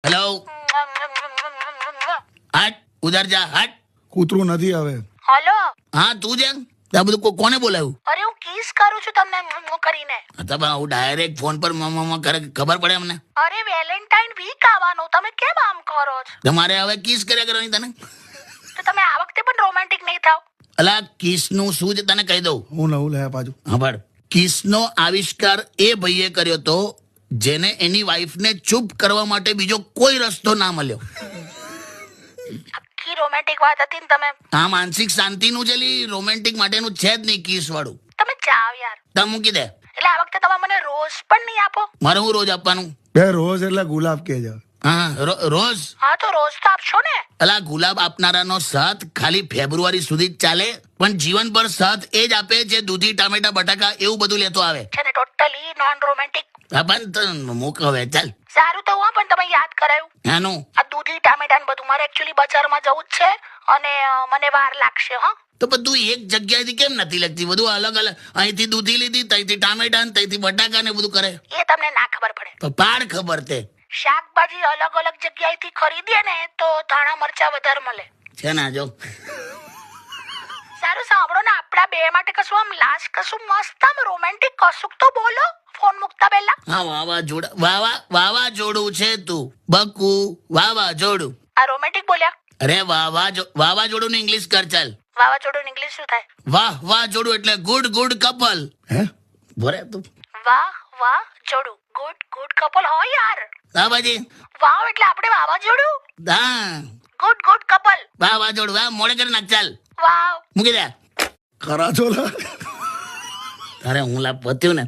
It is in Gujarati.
હેલો, હટ, ઉધર જા, હટ. કૂતરું નથી આવે. હલો. હા, તું છે? આ બધું કોને બોલાવ્યું? અરે હું કિસ કરું છું તમને કરીને. અથવા હું ડાયરેક્ટ ફોન પર કરે, ખબર પડે અમને. અરે વેલેન્ટાઇન વીક આવવાનો, તમે કેમ આમ કરો છો? તમારે હવે કિસ કર્યા કરવાની તને. તો તમે આ વખતે પણ રોમેન્ટિક નહીં થાવ. અલા, કિસ નું શું છે તને કહી દઉં. હું નવું લાયા પાછું. ખબર, કિસ નો આવિષ્કાર એ ભાઈએ કર્યો તો જેને એની વાઈફને ચૂપ કરવા માટે બીજો કોઈ રસ્તો ના મળ્યો. આખી રોમેન્ટિક વાત હતી ને તમે. આ માનસિક શાંતિનું છે, રોમેન્ટિક માટેનું છે જ નહીં કિસ વાળું. તમે જાઓ યાર. તમે મૂકી દે. એટલે આ વખતે તમે મને રોઝ પણ નહીં આપો. મારે હું રોજ આપવાનું? બે રોજ એટલે ગુલાબ કે છે. હા, રોજ. હા તો રોઝ તો આપશો ને. અલા, ગુલાબ આપનારાનો સાથ ખાલી ફેબ્રુઆરી સુધી જ ચાલે, પણ જીવન પર સાથ એ જ આપે જે દૂધી ટામેટા બટાકા એવું બધું લેતો આવે. છે ને ટોટલી નોન રોમેન્ટિક. હા, પણ મૂક હવે, ચાલ. સારું તો હું પણ તમે યાદ કરાયું. નાનું આ દૂધી ટામેટા ને બધું મારે એકચ્યુઅલી બજારમાં જવું જ છે અને મને વાર લાગશે. હા તો બધું એક જગ્યાએથી કેમ નથી લગતી? બધું અલગ અલગ, અહીંથી દૂધી લીધી, ત્યાંથી ટામેટા ને ત્યાંથી બટાકા ને બધું કરે. એ તમને ના ખબર પડે. તો પાડ ખબર તે શાકભાજી અલગ અલગ જગ્યાએથી ખરીદીએ ને તો ધાણા મરચા વધારે મળે છે ને. જો સારું સાંભળો ને, આપણા બે માટે કશું આમ લાસ્ટ કશું મસ્ત આમ રોમેન્ટિક કશુંક તો બોલો ફોન મૂકતા પહેલા. હા, વાવાઝોડું છે તું બકુ, વાવાઝોડું. આ રોમેન્ટિક બોલ્યા. અરે વાવાઝોડું ને ઇંગ્લિશ કર, ચાલ. વાવાઝોડું ઇંગ્લિશ શું થાય? વાહ જોડું એટલે ગુડ કપલ. હે બોરે તું. વાહ જોડું ગુડ કપલ હોય યાર. હા બાજી. વાવ એટલે આપણે વાવાઝોડું. હા, ગુડ કપલ. વાવાઝોડું. વાહ, મોડે કરી નાખ, ચાલ. વાવ. મૂકી દે. ખરા છો લા. તારે હું લાભ પત્યું ને.